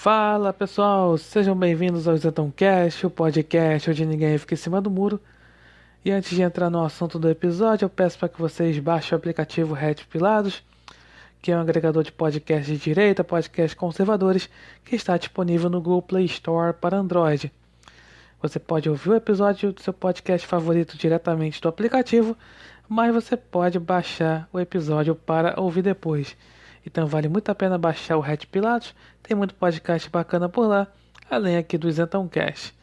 Fala pessoal, sejam bem-vindos ao ZetãoCast, o podcast onde ninguém fica em cima do muro. E antes de entrar no assunto do episódio, eu peço para que vocês baixem o aplicativo Red Pilados, que é um agregador de podcasts de direita, podcasts conservadores, que está disponível no Google Play Store para Android. Você pode ouvir o episódio do seu podcast favorito diretamente do aplicativo, mas você pode baixar o episódio para ouvir depois. Então vale muito a pena baixar o Red Pilatos, tem muito podcast bacana por lá, além aqui do ZetãoCast.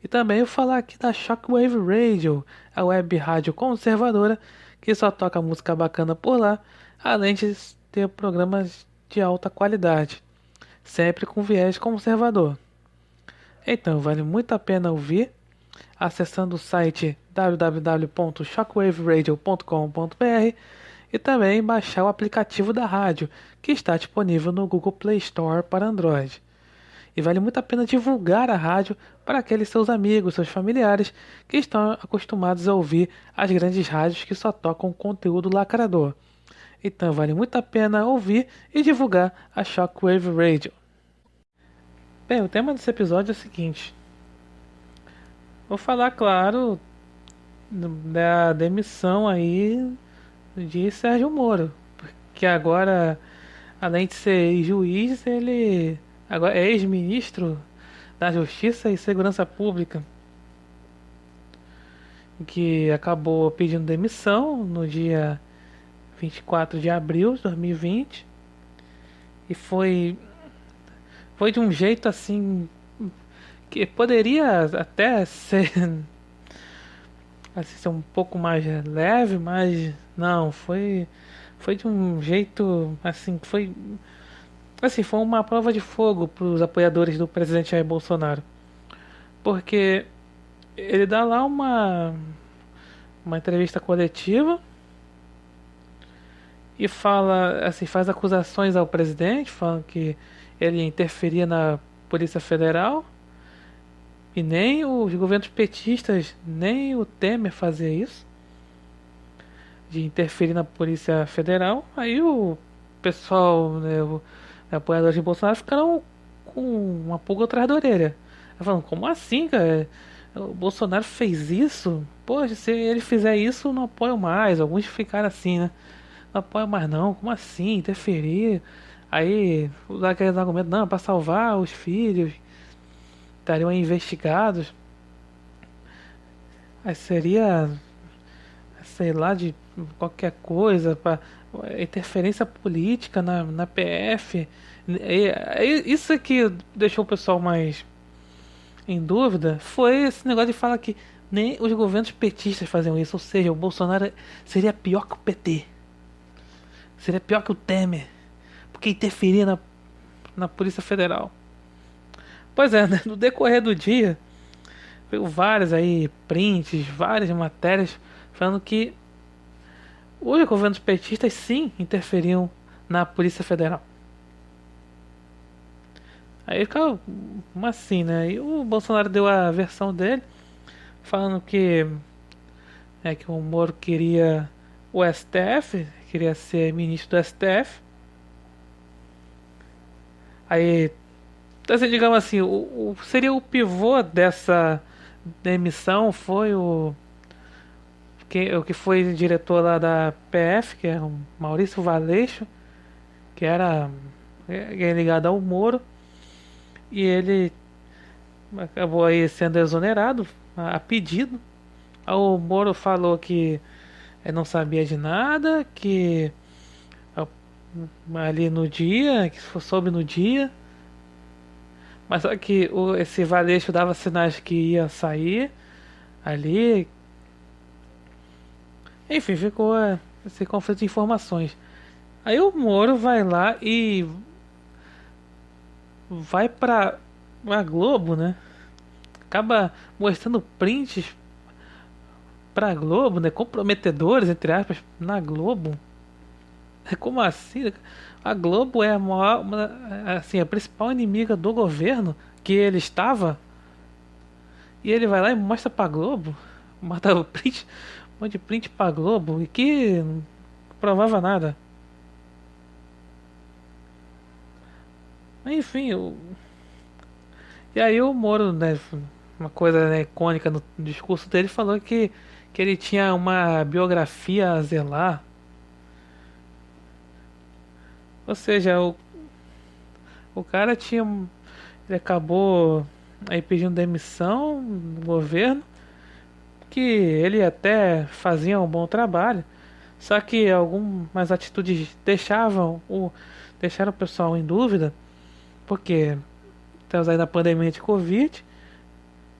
E também eu falar aqui da Shockwave Radio, a web rádio conservadora que só toca música bacana por lá, além de ter programas de alta qualidade, sempre com viés conservador. Então vale muito a pena ouvir acessando o site www.shockwaveradio.com.br e também baixar o aplicativo da rádio, que está disponível no Google Play Store para Android. E vale muito a pena divulgar a rádio para aqueles seus amigos, seus familiares que estão acostumados a ouvir as grandes rádios que só tocam conteúdo lacrador. Então vale muito a pena ouvir e divulgar a Shockwave Radio. Bem, o tema desse episódio é o seguinte. Vou falar, claro, da demissão aí de Sérgio Moro, que agora, além de ser juiz, ele agora é ex-ministro da Justiça e Segurança Pública, que acabou pedindo demissão no dia 24 de abril de 2020 e foi de um jeito assim que poderia até ser assim, ser um pouco mais leve, mas não, foi de um jeito assim, foi uma prova de fogo para os apoiadores do presidente Jair Bolsonaro, porque ele dá lá uma entrevista coletiva e fala assim, faz acusações ao presidente, falando que ele interferia na Polícia Federal. E nem os governos petistas, nem o Temer fazia isso, de interferir na Polícia Federal. Aí o pessoal, né, os apoiadores de Bolsonaro ficaram com uma pulga atrás da orelha. Falando, como assim, cara? O Bolsonaro fez isso? Poxa, se ele fizer isso, não apoio mais. Alguns ficaram assim, né? Não apoio mais não, como assim? Interferir? Aí, usar aqueles argumentos, não, para salvar os filhos, estariam investigados. Aí seria, sei lá, de qualquer coisa, para interferência política na PF. Isso é que deixou o pessoal mais em dúvida foi esse negócio de falar que nem os governos petistas faziam isso, ou seja, o Bolsonaro seria pior que o PT, seria pior que o Temer, porque interferia na Polícia Federal. Pois é, né? No decorrer do dia, veio vários aí prints, várias matérias falando que os governos petistas sim interferiam na Polícia Federal. Aí ficava assim, né? E o Bolsonaro deu a versão dele, falando que o Moro queria o STF, queria ser ministro do STF. Aí, assim, digamos assim, seria o pivô dessa demissão foi o que foi diretor lá da PF, que é o Maurício Valeixo, que era ligado ao Moro, e ele acabou aí sendo exonerado a pedido. Aí o Moro falou que não sabia de nada, que ali no dia, que soube no dia, mas só que esse Valeixo dava sinais que ia sair ali. Enfim, ficou esse conflito de informações. Aí o Moro vai lá e vai pra Globo, né? Acaba mostrando prints pra Globo, né? Comprometedores, entre aspas, na Globo. Como assim? A Globo é a maior, assim, a principal inimiga do governo que ele estava. E ele vai lá e mostra pra Globo. Mata o print, um monte de print pra Globo. E que não provava nada. Enfim, E aí o Moro, né, uma coisa, né, icônica no discurso dele, falou que ele tinha uma biografia a zelar. Ou seja, o cara tinha. Ele acabou aí pedindo demissão do governo, que ele até fazia um bom trabalho, só que algumas atitudes deixaram o pessoal em dúvida, porque estamos aí na pandemia de Covid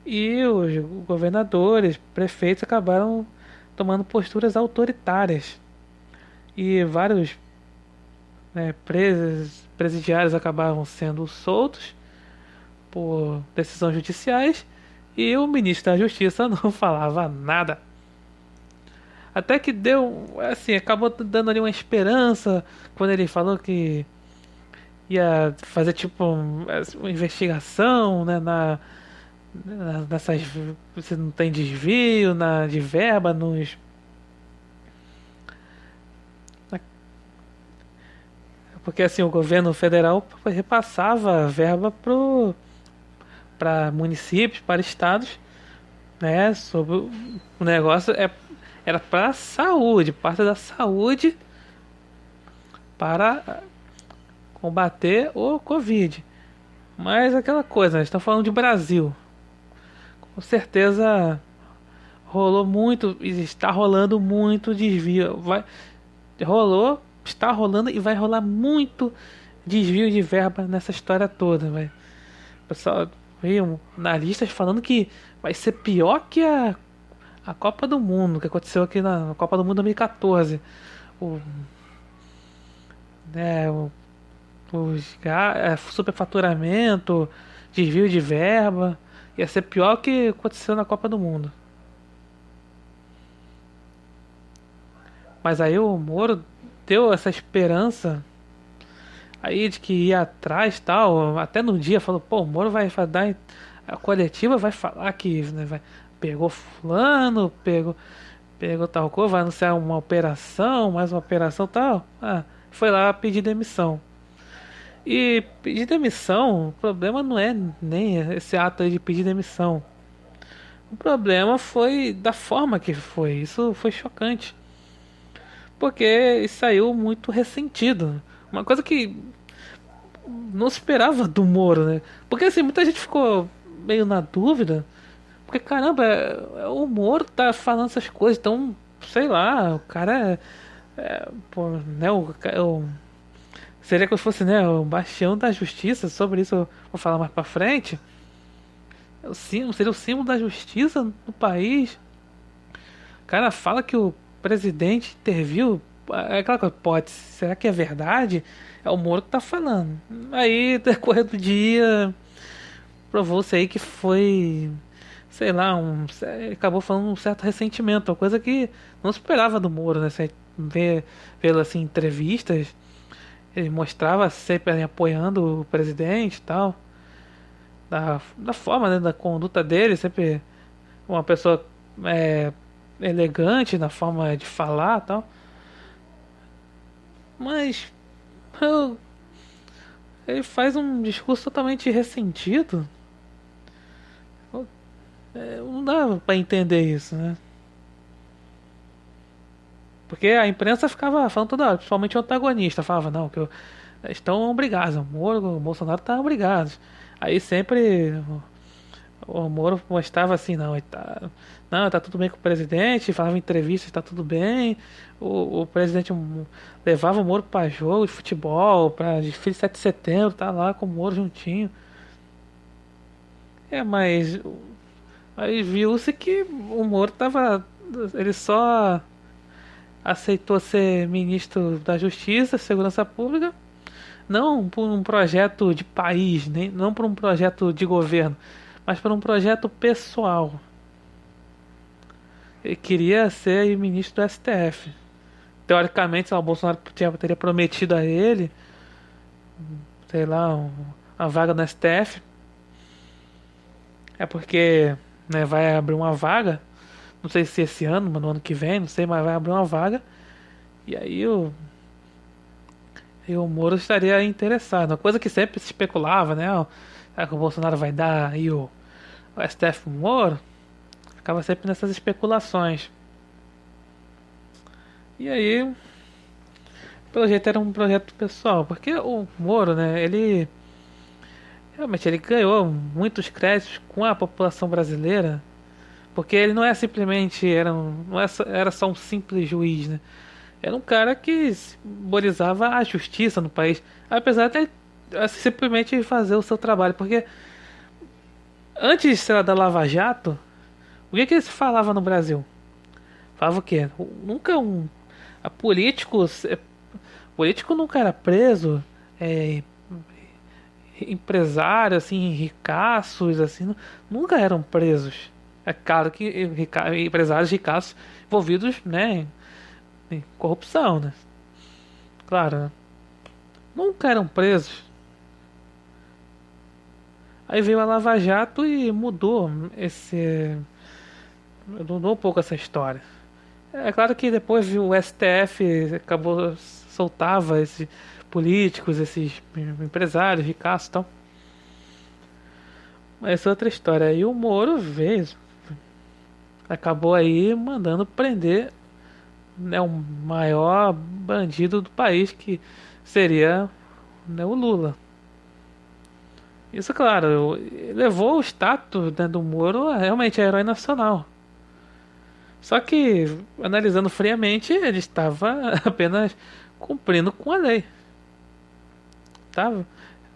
e os governadores, prefeitos acabaram tomando posturas autoritárias e vários, né, presidiários acabavam sendo soltos por decisões judiciais e o ministro da Justiça não falava nada. Até que deu, assim, acabou dando ali uma esperança quando ele falou que ia fazer tipo uma investigação, né, nessas, se não tem desvio de verba porque assim o governo federal repassava verba para municípios, para estados, né, sobre o negócio era para saúde, parte da saúde para combater o Covid. Mas aquela coisa, nós estamos falando de Brasil. Com certeza rolou muito e está rolando muito desvio. Rolou, está rolando e vai rolar muito desvio de verba nessa história toda, vai. Pessoal, viu, analistas falando que vai ser pior que a Copa do Mundo, que aconteceu aqui na Copa do Mundo 2014. O, né, superfaturamento, desvio de verba, ia ser pior que aconteceu na Copa do Mundo. Mas aí o Moro deu essa esperança aí de que ia atrás tal, até no dia falou, pô, o Moro vai dar a coletiva, vai falar que, né, pegou fulano, pegou tal coisa, vai anunciar uma operação, mais uma operação tal. Ah, foi lá pedir demissão. E pedir demissão, o problema não é nem esse ato aí de pedir demissão. O problema foi da forma que foi. Isso foi chocante. Porque ele saiu muito ressentido. Uma coisa que não se esperava do Moro, né? Porque assim, muita gente ficou meio na dúvida. Porque caramba, o Moro tá falando essas coisas, então, sei lá, o cara pô, né, seria que eu fosse, né, o bastião da justiça. Sobre isso eu vou falar mais pra frente. Seria o símbolo da justiça no país. O cara fala que o presidente interviu. É aquela coisa, pode, será que é verdade? É o Moro que tá falando. Aí, decorrer do dia, provou-se aí que foi, sei lá, acabou falando um certo ressentimento, uma coisa que não se esperava do Moro, né? Você vê-lo assim, em entrevistas, ele mostrava sempre apoiando o presidente e tal, da forma, né, da conduta dele, sempre uma pessoa é, elegante na forma de falar e tal. Mas eu- ele faz um discurso totalmente ressentido. Não dá pra entender isso, né? Porque a imprensa ficava falando toda hora, principalmente o antagonista, falava, não, estão obrigados, o Bolsonaro tá obrigado. Aí sempre o Moro mostrava assim, não, tá tudo bem com o presidente, falava em entrevistas, tá tudo bem. O presidente levava o Moro pra jogo de futebol, pra desfile de 7 de setembro, tá lá com o Moro juntinho. Mas aí viu-se que o Moro tava. Ele só aceitou ser ministro da Justiça, Segurança Pública, não por um projeto de país, nem, não por um projeto de governo, mas por um projeto pessoal. Ele queria ser ministro do STF. Teoricamente, o Bolsonaro teria prometido a ele, sei lá, uma vaga no STF. É porque, né, vai abrir uma vaga. Não sei se esse ano, mas no ano que vem, não sei, mas vai abrir uma vaga. E aí o Moro estaria interessado. Uma coisa que sempre se especulava, né? será que o Bolsonaro vai dar aí o STF pro Moro? Ficava sempre nessas especulações. E aí, pelo jeito era um projeto pessoal, porque o Moro, né, ele realmente ele ganhou muitos créditos com a população brasileira, porque ele não é simplesmente não era só um simples juiz, né? Era um cara que simbolizava a justiça no país, apesar de ele simplesmente fazer o seu trabalho, porque antes, sei lá, da Lava Jato, o que se falava no Brasil? Falava o quê? Nunca a político nunca era preso, é, empresário, assim, ricaços, assim, nunca eram presos. É claro que empresários ricaços envolvidos, né, em corrupção, né? Claro, né? Nunca eram presos. Aí veio a Lava Jato e mudou um pouco essa história. É claro que depois o STF acabou soltava esses políticos, esses empresários, ricaços e tal. Mas essa é outra história. Aí o Moro veio, acabou aí mandando prender, né, o maior bandido do país, que seria, né, o Lula. Isso, claro, levou o status, né, do Moro a realmente a herói nacional. Só que, analisando friamente, ele estava apenas cumprindo com a lei, tá?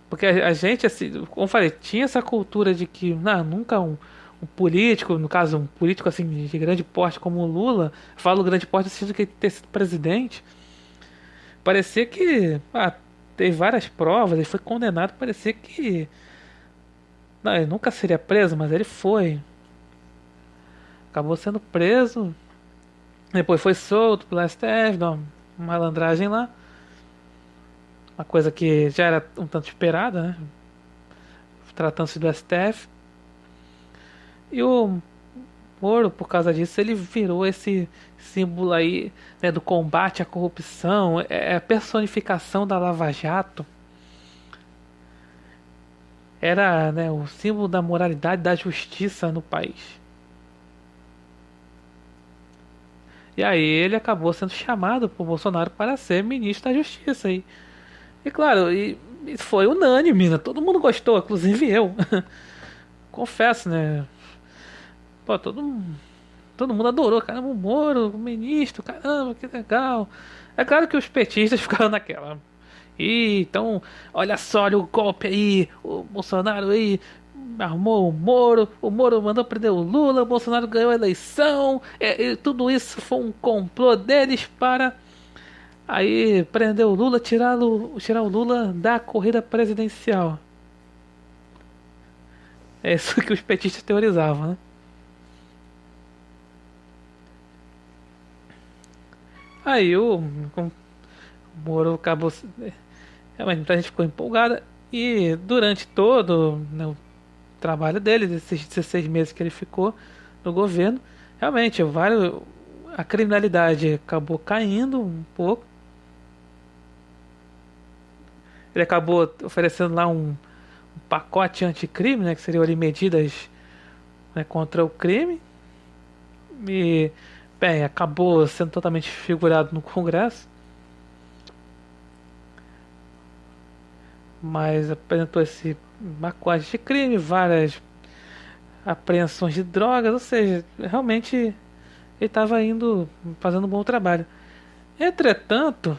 Porque a gente, assim, como eu falei, tinha essa cultura de que nunca um político, no caso, um político assim de grande porte como o Lula, falo grande porte no sentido que ele ter sido presidente, parecia que teve várias provas, ele foi condenado, parecia que não, ele nunca seria preso, mas ele foi. Acabou sendo preso, depois foi solto pelo STF, deu uma malandragem lá, uma coisa que já era um tanto esperada, né? Tratando-se do STF. E o Moro, por causa disso, ele virou esse símbolo aí, né, do combate à corrupção, é a personificação da Lava Jato. Era, né, o símbolo da moralidade, da justiça no país. E aí ele acabou sendo chamado por Bolsonaro para ser ministro da Justiça. E claro, e foi unânime, né? Todo mundo gostou, inclusive eu. Confesso, né? Pô, todo mundo adorou, caramba, o Moro, o ministro, caramba, que legal. É claro que os petistas ficaram naquela. E então, olha só, olha o golpe aí, o Bolsonaro aí armou o Moro mandou prender o Lula, o Bolsonaro ganhou a eleição, e tudo isso foi um complô deles para aí prender o Lula, tirar o Lula da corrida presidencial. É isso que os petistas teorizavam, né? Aí o Moro acabou. Realmente, muita gente ficou empolgada. E durante todo, né, o trabalho dele, desses 16 meses que ele ficou no governo, realmente a criminalidade acabou caindo um pouco. Ele acabou oferecendo lá um pacote anticrime, né, que seriam ali medidas, né, contra o crime. E, bem, acabou sendo totalmente figurado no Congresso. Mas apresentou esse pacote de crime, várias apreensões de drogas, ou seja, realmente ele estava indo fazendo um bom trabalho. Entretanto,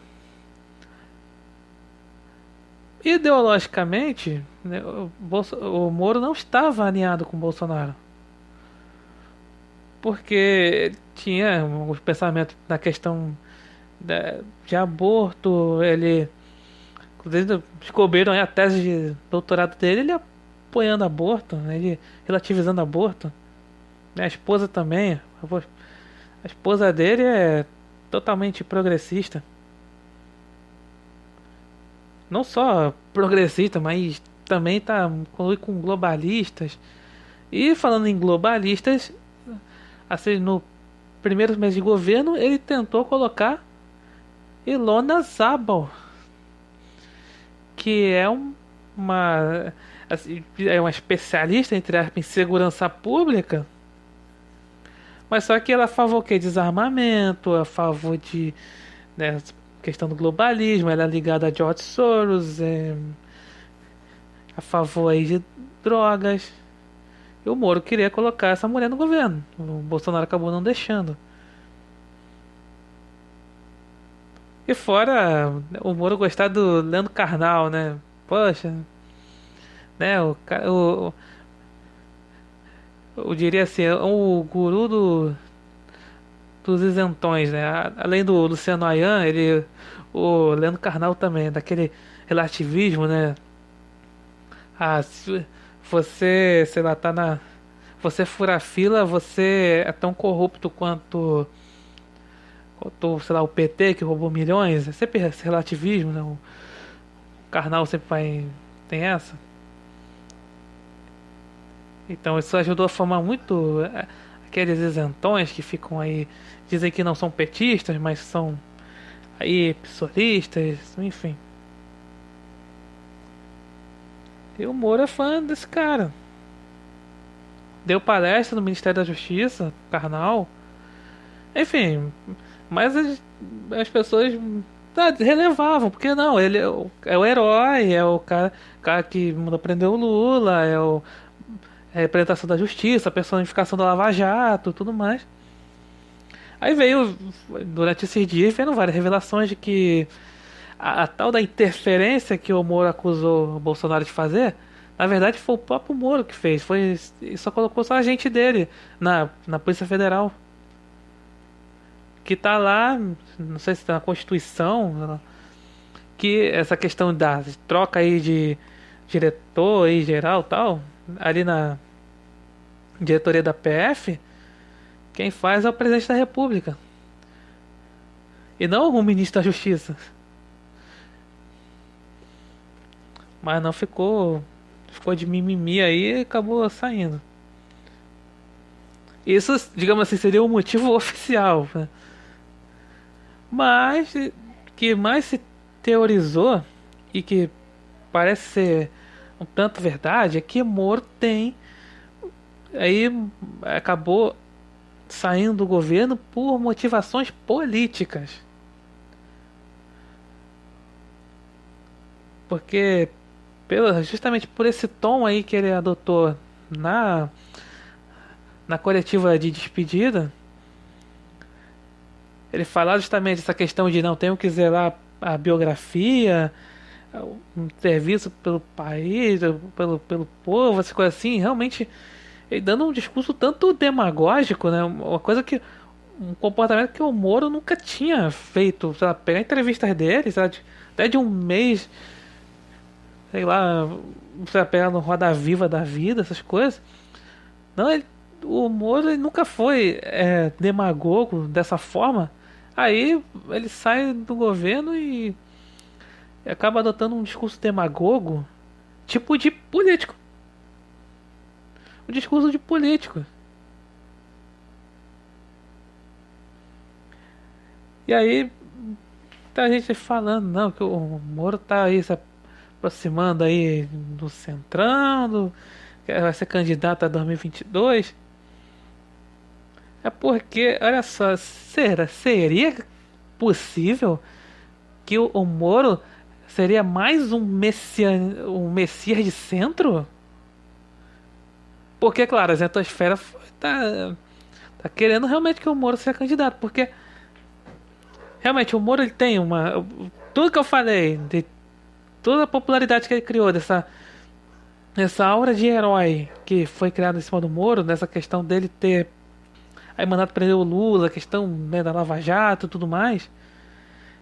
ideologicamente, né, o Moro não estava alinhado com o Bolsonaro, porque tinha os pensamentos na questão de aborto, ele inclusive descobriram aí a tese de doutorado dele, ele apoiando aborto, né, ele relativizando aborto. Né, a esposa também, a esposa dele é totalmente progressista. Não só progressista, mas também tá com globalistas. E falando em globalistas, assim, no primeiro mês de governo, ele tentou colocar Ilona Zabal, que é uma, assim, é uma especialista, entre aspas, em segurança pública, mas só que ela é a favor que desarmamento, a favor de, né, questão do globalismo, ela é ligada a George Soros, a favor aí de drogas. E o Moro queria colocar essa mulher no governo. O Bolsonaro acabou não deixando. E fora o Moro gostar do Leandro Carnal, né? Poxa, né? Eu diria assim, é o guru dos isentões, né? Além do Luciano Ayan, o Leandro Carnal também, daquele relativismo, né? Se você, sei lá, você fura a fila, você é tão corrupto quanto, sei lá, o PT que roubou milhões. É sempre esse relativismo, né? O Karnal sempre tem essa. Então isso ajudou a formar muito aqueles isentões que ficam aí, dizem que não são petistas, mas são aí psolistas, enfim. E o Moro é fã desse cara. Deu palestra no Ministério da Justiça, Karnal. Enfim, mas as pessoas relevavam, porque não, ele é o herói, é o cara que mandou prender o Lula, é a representação da justiça, a personificação da Lava Jato, tudo mais. Aí veio, durante esses dias, vendo várias revelações de que a tal da interferência que o Moro acusou o Bolsonaro de fazer, na verdade foi o próprio Moro que fez, só colocou só a gente dele na Polícia Federal. Que tá lá, não sei se tá na Constituição, que essa questão da troca aí de diretor aí geral tal, ali na diretoria da PF, quem faz é o presidente da República e não o ministro da Justiça. Mas não ficou de mimimi aí e acabou saindo. Isso, digamos assim, seria o motivo oficial, né? Mas que mais se teorizou e que parece ser um tanto verdade é que Moro tem aí acabou saindo do governo por motivações políticas. Porque justamente por esse tom aí que ele adotou na na coletiva de despedida, ele fala justamente essa questão de não tenho que zelar a biografia, um serviço pelo país, pelo povo, essa coisa assim, realmente ele dando um discurso tanto demagógico, né? Uma coisa que um comportamento que o Moro nunca tinha feito, sei lá, pegar entrevistas dele, sei lá, até de um mês, sei lá, sei lá, pegar no Roda Viva da vida, essas coisas. Não, o Moro ele nunca foi demagogo dessa forma. Aí ele sai do governo e acaba adotando um discurso demagogo, tipo de político. Um discurso de político. E aí tá a gente falando, não, que o Moro tá aí se aproximando aí do Centrão, que vai ser candidato a 2022. É porque, olha só, seria possível que o Moro seria mais um Messias de centro? Porque, claro, a Zetosfera tá querendo realmente que o Moro seja candidato, porque realmente o Moro ele tem tudo que eu falei, de toda a popularidade que ele criou, essa aura de herói que foi criada em cima do Moro, nessa questão dele ter aí mandado prender o Lula, a questão, né, da Lava Jato e tudo mais,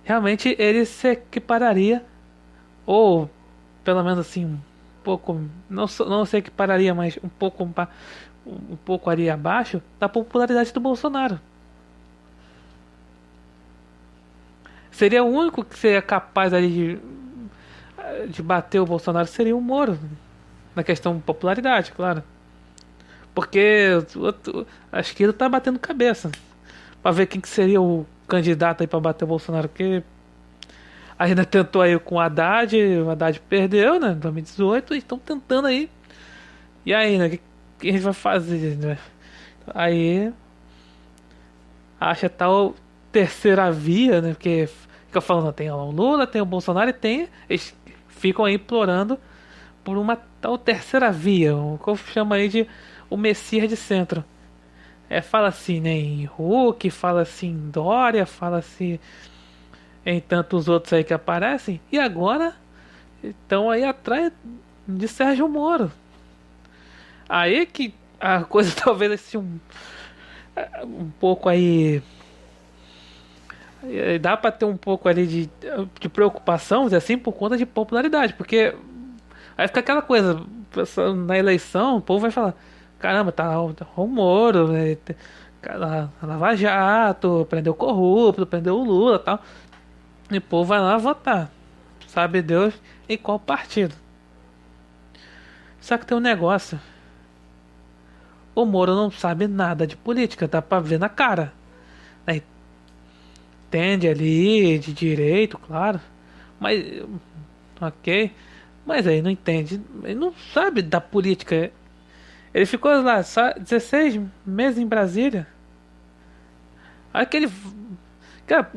realmente ele se equipararia, ou pelo menos assim, um pouco, não se equipararia, mas um pouco ali abaixo da popularidade do Bolsonaro. Seria o único que seria capaz ali de bater o Bolsonaro, seria o Moro, na questão de popularidade, claro. Porque a esquerda tá batendo cabeça pra ver quem que seria o candidato aí pra bater o Bolsonaro. Porque ainda tentou aí com o Haddad perdeu, né? Em 2018, e estão tentando aí. E aí, né? O que a gente vai fazer, né? Aí acha tal terceira via, né? Porque fica falando, tem o Lula, tem o Bolsonaro e tem. Eles ficam aí implorando por uma tal terceira via, o que eu chamo aí de o Messias de centro. Fala assim, né, em Huck, fala assim em Dória, fala assim em tantos outros aí que aparecem, e agora estão aí atrás de Sérgio Moro. Aí que a coisa talvez assim um pouco aí. Dá pra ter um pouco ali de preocupação, assim, por conta de popularidade, porque aí fica aquela coisa, na eleição, o povo vai falar, caramba, tá o Moro, né, Lava Jato, prendeu corrupto, prendeu o Lula e tal. E o povo vai lá votar. Sabe Deus em qual partido. Só que tem um negócio. O Moro não sabe nada de política, dá pra ver na cara. Aí, entende ali de direito, claro. Mas, ok. Mas aí não entende. Ele não sabe da política. Ele ficou lá só 16 meses em Brasília. Aquele. Cara,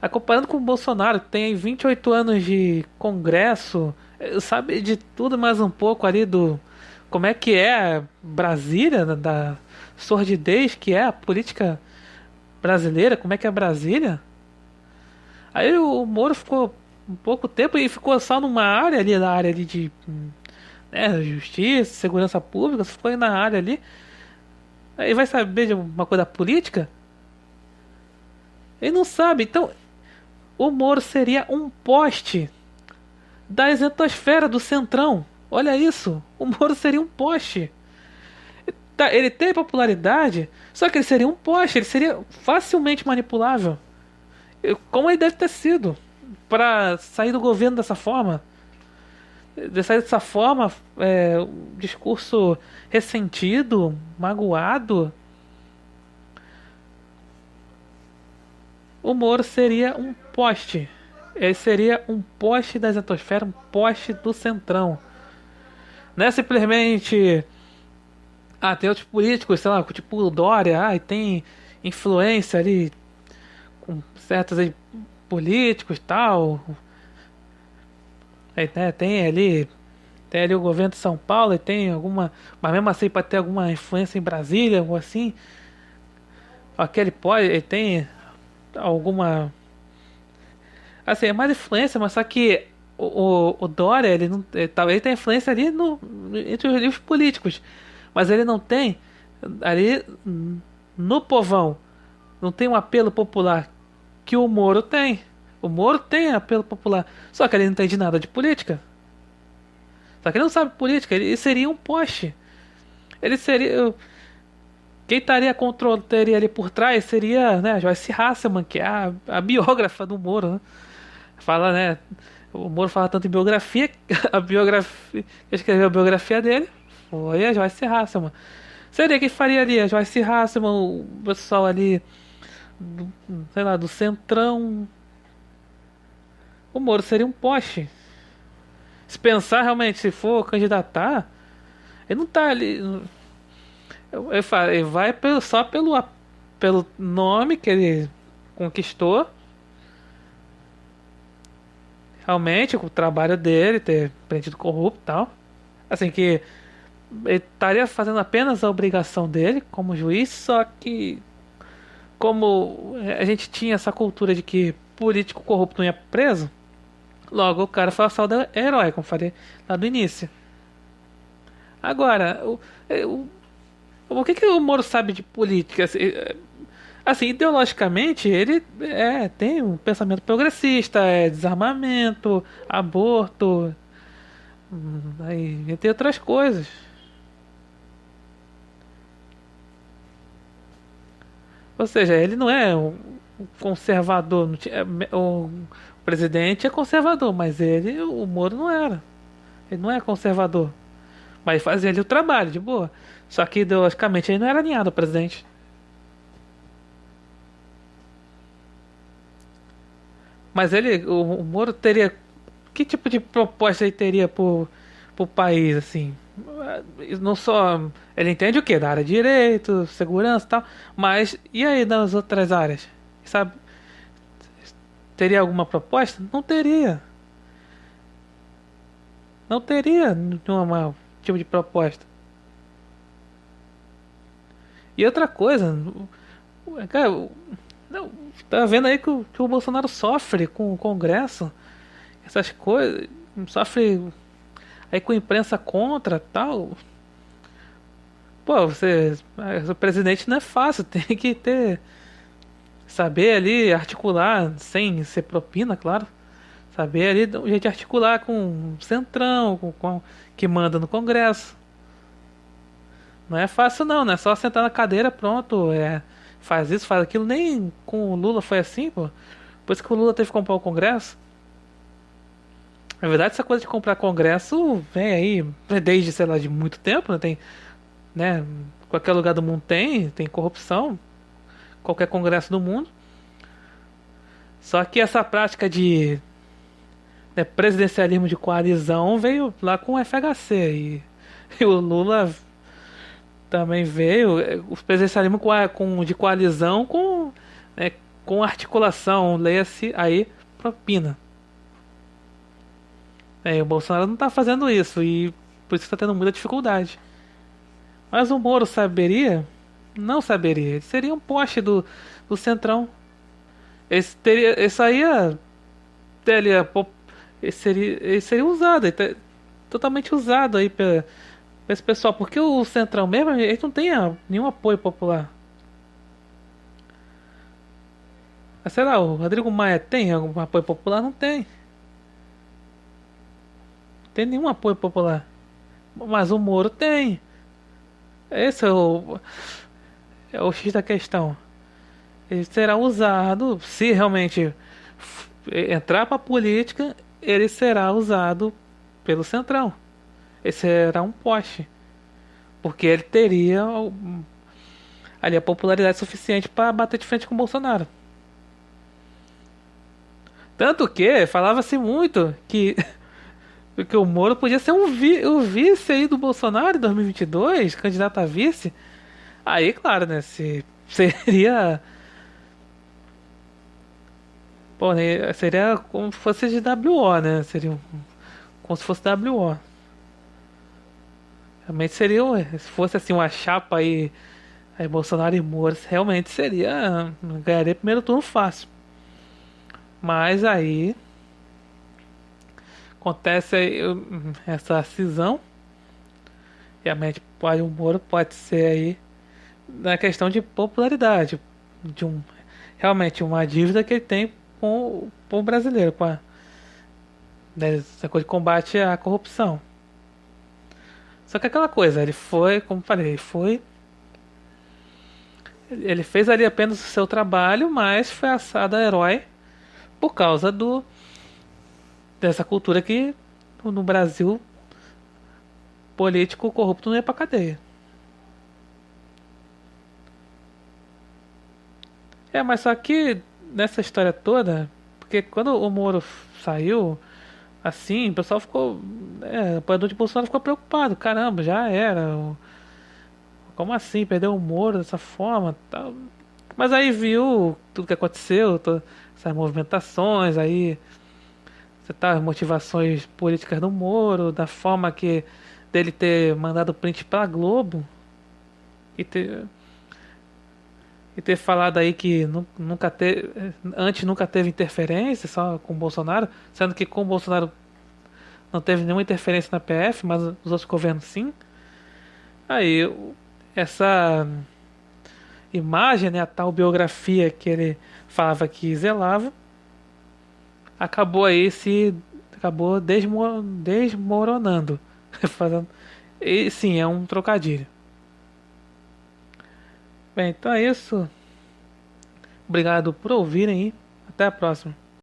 comparando com o Bolsonaro, que tem 28 anos de Congresso, sabe de tudo mais um pouco ali do. Como é que é Brasília, da sordidez que é a política brasileira, como é que é Brasília. Aí o Moro ficou um pouco tempo e ficou só numa área ali, na área ali de justiça, segurança pública, ficou aí na área ali. Aí vai saber de uma coisa política? Ele não sabe. Então, o Moro seria um poste da exatosfera do Centrão. Olha isso. O Moro seria um poste. Tá, ele tem popularidade, só que ele seria um poste. Ele seria facilmente manipulável. Como ele deve ter sido para sair do governo dessa forma. De sair dessa forma, um discurso ressentido, magoado. O Moro seria um poste. Ele seria um poste da exatosfera, um poste do Centrão. Não é simplesmente. Ah, tem outros políticos, sei lá, tipo o Dória, e tem influência ali com certos aí, políticos e tal. Aí, né, tem ali o governo de São Paulo e tem alguma. Mas mesmo assim pode ter alguma influência em Brasília, algo assim. Aquele pode, ele tem alguma. Assim, é mais influência, mas só que o Dória, ele não. Ele tem influência ali entre os políticos. Mas ele não tem ali no povão. Não tem um apelo popular que o Moro tem. O Moro tem apelo popular. Só que ele não entende nada de política. Só que ele não sabe política. Ele seria um poste. Ele seria. Quem teria ali por trás seria, né, a Joyce Hasselman, que é a biógrafa do Moro, né? Fala, né? O Moro fala tanto em biografia, a biografia, quem escreveu a biografia dele foi a Joyce Hasselman. Seria quem faria ali? A Joyce Hasselman, o pessoal ali, sei lá, do Centrão. O Moro seria um poste. Se pensar realmente, se for candidatar, ele não tá ali. Ele vai só pelo nome que ele conquistou. Realmente, com o trabalho dele, ter prendido corrupto e tal. Assim que ele estaria fazendo apenas a obrigação dele como juiz, só que como a gente tinha essa cultura de que político corrupto não ia preso, logo o cara foi só da herói, como falei lá do início. Agora, o que o Moro sabe de política? Assim, ideologicamente, ele tem um pensamento progressista, desarmamento, aborto, aí, entre outras coisas. Ou seja, ele não é um conservador. O presidente é conservador, mas o Moro não era. Ele não é conservador. Mas fazia ali o trabalho, de boa. Só que ideologicamente ele não era alinhado ao presidente. Mas o Moro teria. Que tipo de proposta ele teria pro país, assim? Não só. Ele entende o quê? Da área de direito, segurança e tal. Mas e aí nas outras áreas? Sabe? Teria alguma proposta? Não teria. Não teria nenhuma tipo de proposta. E outra coisa, cara, não, tá vendo aí que o Bolsonaro sofre com o Congresso, essas coisas, sofre aí com a imprensa contra tal. Pô, o presidente não é fácil, tem que saber ali articular, sem ser propina, claro. Saber ali um jeito de articular com o Centrão, que manda no Congresso. Não é fácil não, não é só sentar na cadeira, pronto, faz isso, faz aquilo. Nem com o Lula foi assim, pô. Por isso que o Lula teve que comprar o Congresso. Na verdade, essa coisa de comprar Congresso vem aí desde, sei lá, de muito tempo, né? Tem, né? Qualquer lugar do mundo tem corrupção, qualquer Congresso do mundo. Só que essa prática de presidencialismo de coalizão veio lá com o FHC e o Lula também veio, o presidencialismo de coalizão com articulação, leia-se aí propina. O Bolsonaro não está fazendo isso e por isso está tendo muita dificuldade. Mas o Moro saberia? Não saberia. Ele seria um poste do Centrão. Esse aí ele seria usado, totalmente usado aí pra esse pessoal, porque o Centrão mesmo, ele não tem nenhum apoio popular. Sei lá, o Rodrigo Maia tem algum apoio popular? Não tem. Não tem nenhum apoio popular. Mas o Moro tem. Esse é o X da questão. Ele será usado, se realmente entrar pra política, ele será usado pelo Centrão. Ele será um poste. Porque ele teria ali a popularidade suficiente para bater de frente com o Bolsonaro. Tanto que falava-se muito que o Moro podia ser o vice aí do Bolsonaro em 2022, candidato a vice. Aí, claro, né? Se seria. Pô, né, seria como se fosse de WO, né? Seria como se fosse WO. Realmente seria, se fosse assim uma chapa aí Bolsonaro e Moro, realmente seria, ganharia primeiro turno fácil. Mas aí acontece aí, essa cisão, realmente o Moro pode ser aí na questão de popularidade, de realmente uma dívida que ele tem com o povo brasileiro, essa coisa de combate à corrupção. Só que aquela coisa, ele foi, como falei, ele fez ali apenas o seu trabalho, mas foi assado a herói por causa dessa cultura que no Brasil político corrupto não ia pra cadeia. Mas só que nessa história toda, porque quando o Moro saiu, assim, o pessoal ficou, o apoiador de Bolsonaro ficou preocupado. Caramba, já era. Como assim? Perdeu o Moro dessa forma, tal. Mas aí viu tudo que aconteceu, essas movimentações, aí você tá as motivações políticas do Moro, da forma que dele ter mandado print pra Globo e ter falado aí que nunca teve, antes nunca teve interferência só com o Bolsonaro, sendo que com o Bolsonaro não teve nenhuma interferência na PF, mas os outros governos sim. Aí essa imagem, né, a tal biografia que ele falava que zelava, acabou desmoronando. Fazendo, e sim, é um trocadilho. Bem, então é isso. Obrigado por ouvirem e até a próxima.